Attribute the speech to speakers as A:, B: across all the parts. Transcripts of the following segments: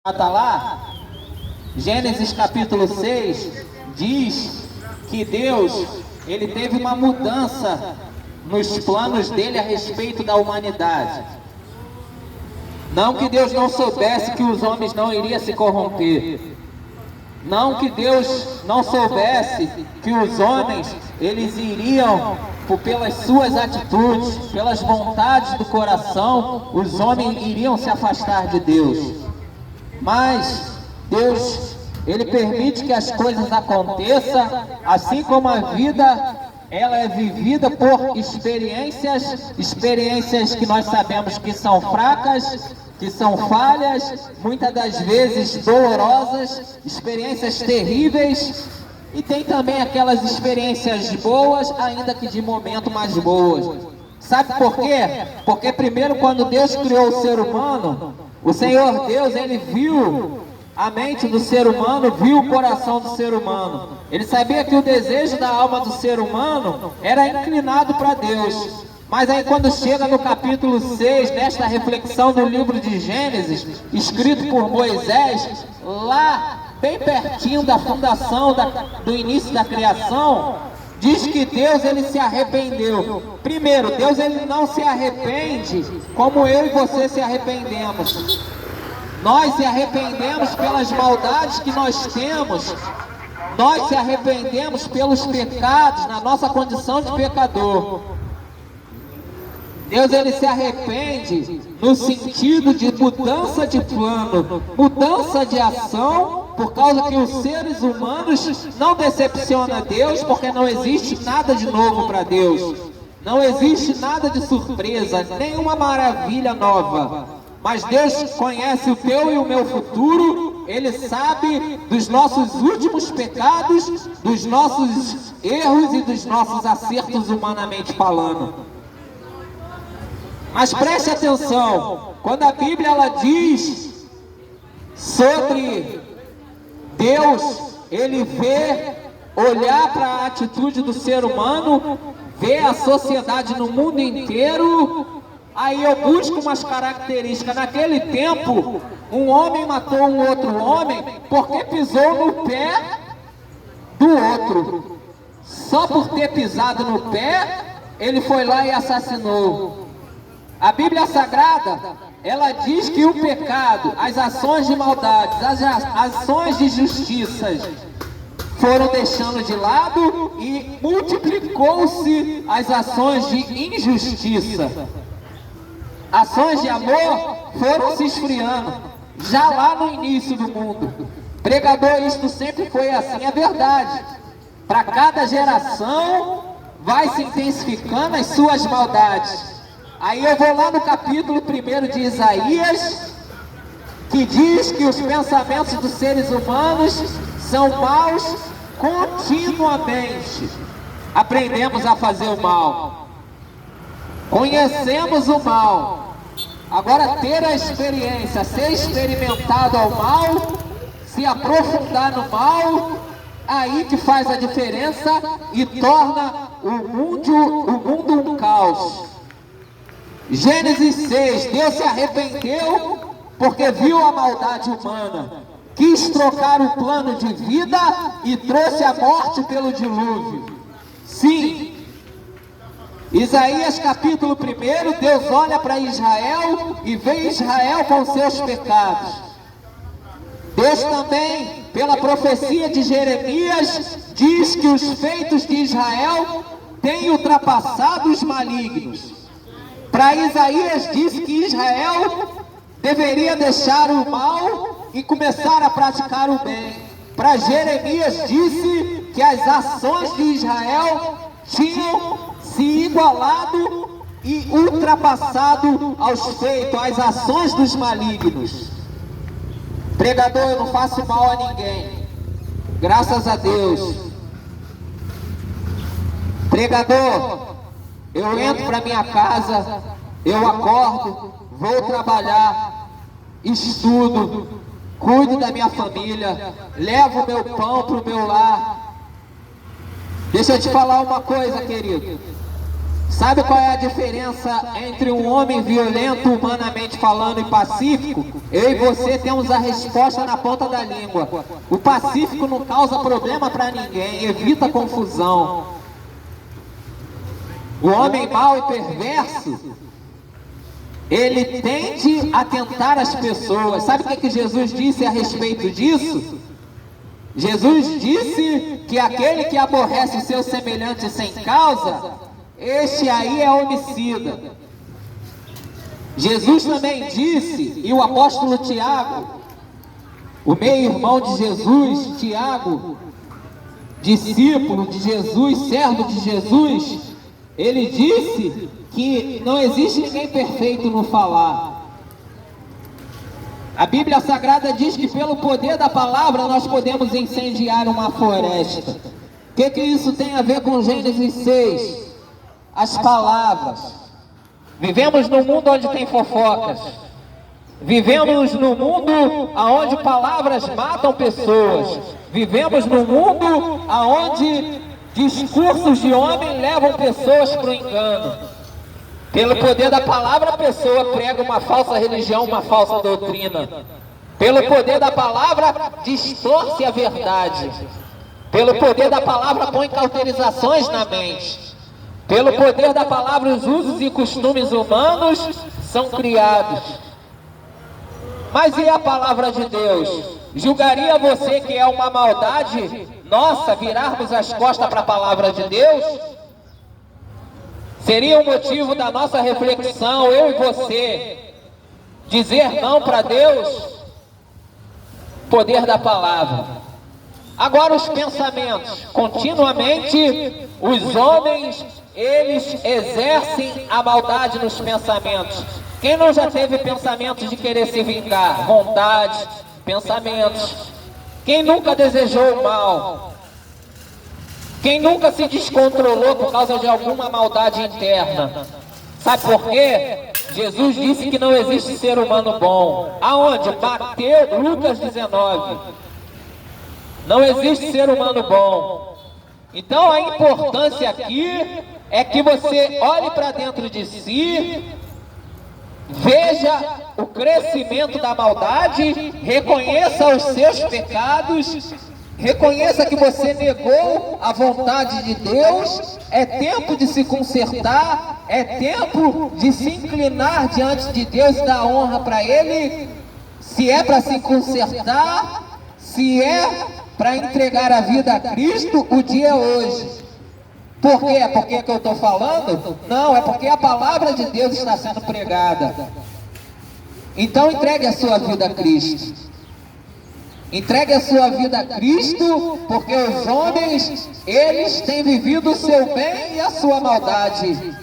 A: Está lá, Gênesis capítulo 6, diz que Deus, ele teve uma mudança nos planos dele a respeito da humanidade. Não que Deus não soubesse que os homens não iriam se corromper. Não que Deus não soubesse que os homens, eles iriam, pelas suas atitudes, pelas vontades do coração, os homens iriam se afastar de Deus. Mas Deus, ele permite que as coisas aconteçam, assim como a vida, ela é vivida por experiências que nós sabemos que são fracas, que são falhas, muitas das vezes dolorosas, experiências terríveis, e tem também aquelas experiências boas, ainda que de momento mais boas. Sabe por quê? Porque primeiro, quando Deus criou o ser humano, o Senhor Deus, ele viu a mente do ser humano, viu o coração do ser humano. Ele sabia que o desejo da alma do ser humano era inclinado para Deus. Mas aí quando chega no capítulo 6, nesta reflexão do livro de Gênesis, escrito por Moisés, lá bem pertinho da fundação, do início da criação, diz que Deus, ele se arrependeu. Primeiro, Deus, ele não se arrepende como eu e você se arrependemos. Nós se arrependemos pelas maldades que nós temos. Nós se arrependemos pelos pecados, na nossa condição de pecador. Deus, ele se arrepende no sentido de mudança de plano, mudança de ação, por causa que os seres humanos não decepcionam Deus, porque não existe nada de novo para Deus. Não existe nada de surpresa, nenhuma maravilha nova. Mas Deus conhece o teu e o meu futuro, Ele sabe dos nossos últimos pecados, dos nossos erros e dos nossos acertos humanamente falando. Mas preste atenção, quando a Bíblia ela diz sobre Deus, ele vê, olhar para a atitude do ser humano, vê a sociedade no mundo inteiro, aí eu busco umas características. Naquele tempo, um homem matou um outro homem porque pisou no pé do outro. Só por ter pisado no pé, ele foi lá e assassinou. A Bíblia Sagrada, ela diz que o pecado, as ações de maldades, as ações de justiças foram deixando de lado e multiplicou-se as ações de injustiça. Ações de amor foram se esfriando, já lá no início do mundo. Pregador, isto sempre foi assim, é verdade. Para cada geração vai se intensificando as suas maldades. Aí eu vou lá no capítulo 1 de Isaías, que diz que os pensamentos dos seres humanos são maus continuamente. Aprendemos a fazer o mal, conhecemos o mal. Agora ter a experiência, ser experimentado ao mal, se aprofundar no mal, aí que faz a diferença e torna o mundo um caos. Gênesis 6, Deus se arrependeu porque viu a maldade humana, quis trocar o plano de vida e trouxe a morte pelo dilúvio. Sim, Isaías capítulo 1, Deus olha para Israel e vê Israel com seus pecados. Deus também, pela profecia de Jeremias, diz que os feitos de Israel têm ultrapassado os malignos. Para Isaías disse que Israel deveria deixar o mal e começar a praticar o bem. Para Jeremias disse que as ações de Israel tinham se igualado e ultrapassado aos feitos, às ações dos malignos. Pregador, eu não faço mal a ninguém, graças a Deus. Pregador, eu entro para minha casa, eu acordo, vou trabalhar, estudo, cuido da minha família, levo o meu pão para o meu lar. Deixa eu te falar uma coisa, querido. Sabe qual é a diferença entre um homem violento, humanamente falando, e pacífico? Eu e você temos a resposta na ponta da língua. O pacífico não causa problema para ninguém, evita confusão. O homem mau e perverso, ele tende a tentar as pessoas. Sabe o que Jesus disse a respeito disso? Jesus disse que aquele que aborrece o seu semelhante sem causa, este aí é homicida. Jesus também disse, e o apóstolo Tiago, o meio-irmão de Jesus, Tiago, discípulo de Jesus, servo de Jesus, ele disse que não existe ninguém perfeito no falar. A Bíblia Sagrada diz que pelo poder da palavra nós podemos incendiar uma floresta. O que isso tem a ver com Gênesis 6? As palavras. Vivemos num mundo onde tem fofocas. Vivemos num mundo onde palavras matam pessoas. Vivemos num mundo onde discursos de homem levam pessoas para o engano. Pelo poder da palavra, a pessoa prega uma falsa religião, uma falsa doutrina. Pelo poder da palavra, distorce a verdade. Pelo poder da palavra, põe cauterizações na mente. Pelo poder da palavra, os usos e costumes humanos são criados. Mas e a palavra de Deus? Julgaria você que é uma maldade nossa virarmos as costas para a palavra de Deus? Seria um motivo da nossa reflexão, eu e você, dizer não para Deus? Poder da palavra. Agora os pensamentos. Continuamente os homens, eles exercem a maldade nos pensamentos. Quem não já teve pensamentos de querer se vingar? Vontade, pensamentos. Quem nunca desejou o mal? Quem nunca se descontrolou por causa de alguma maldade interna? Sabe por quê? Jesus disse que não existe ser humano bom. Aonde? Lucas 19. Não existe ser humano bom. Então a importância aqui é que você olhe para dentro de si, veja o crescimento da maldade, reconheça os seus pecados, reconheça que você negou a vontade de Deus. É tempo de se consertar, é tempo de se inclinar diante de Deus e dar honra para Ele. Se é para se consertar, se é para entregar a vida a Cristo, o dia é hoje. Por quê? É porque que eu estou falando? Não, é porque a palavra de Deus está sendo pregada. Então entregue a sua vida a Cristo. Entregue a sua vida a Cristo, porque os homens, eles têm vivido o seu bem e a sua maldade.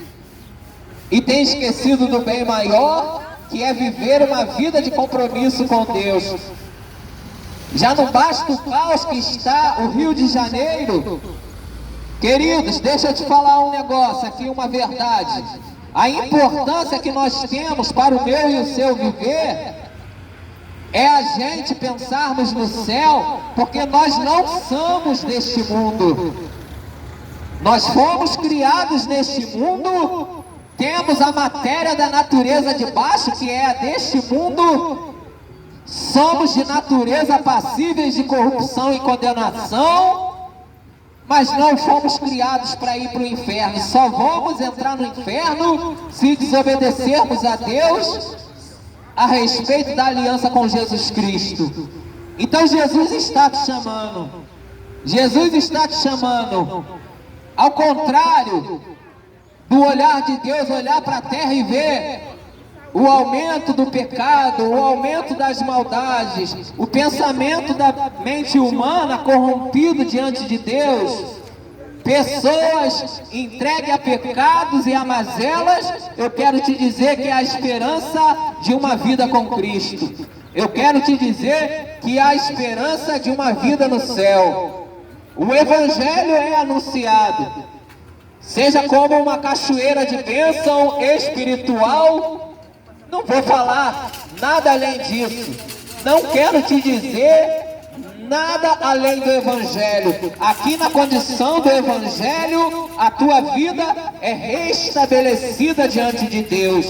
A: E têm esquecido do bem maior, que é viver uma vida de compromisso com Deus. Já não basta o caos que está o Rio de Janeiro. Queridos, deixa eu te falar um negócio aqui, uma verdade. A importância que nós temos para o meu e o seu viver é a gente pensarmos no céu, porque nós não somos deste mundo. Nós fomos criados neste mundo, temos a matéria da natureza de baixo, que é a deste mundo. Somos de natureza passíveis de corrupção e condenação, mas não fomos criados para ir para o inferno. Só vamos entrar no inferno se desobedecermos a Deus a respeito da aliança com Jesus Cristo. Então Jesus está te chamando. Jesus está te chamando. Ao contrário do olhar de Deus, olhar para a terra e ver o aumento do pecado, o aumento das maldades, o pensamento da mente humana corrompido diante de Deus, pessoas entregues a pecados e a mazelas. Eu quero te dizer que há esperança de uma vida com Cristo. Eu quero te dizer que há esperança de uma vida no céu. O Evangelho é anunciado, seja como uma cachoeira de bênção espiritual. Não vou falar nada além disso. Não quero te dizer nada além do Evangelho. Aqui na condição do Evangelho, a tua vida é restabelecida diante de Deus.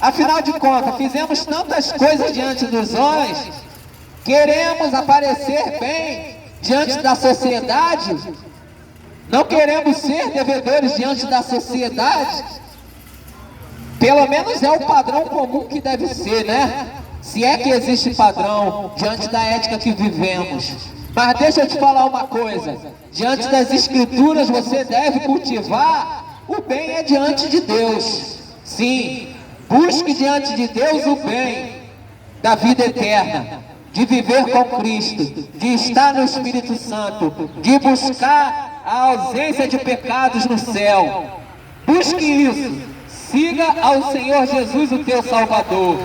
A: Afinal de contas, fizemos tantas coisas diante dos homens, queremos aparecer bem diante da sociedade, não queremos ser devedores diante da sociedade. Pelo menos é o padrão comum que deve ser, né? Se é que existe padrão diante da ética que vivemos. Mas deixa eu te falar uma coisa: diante das Escrituras você deve cultivar o bem é diante de Deus. Sim, busque diante de Deus o bem da vida eterna, de viver com Cristo, de estar no Espírito Santo, de buscar a ausência de pecados no céu. Busque isso. Siga ao Senhor Jesus, o teu Salvador.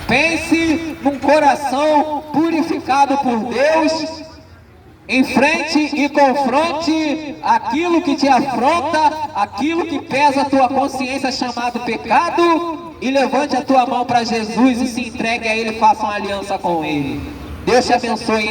A: Pense num coração purificado por Deus. Enfrente e confronte aquilo que te afronta, aquilo que pesa a tua consciência chamado pecado, e levante a tua mão para Jesus e se entregue a Ele, faça uma aliança com Ele. Deus te abençoe.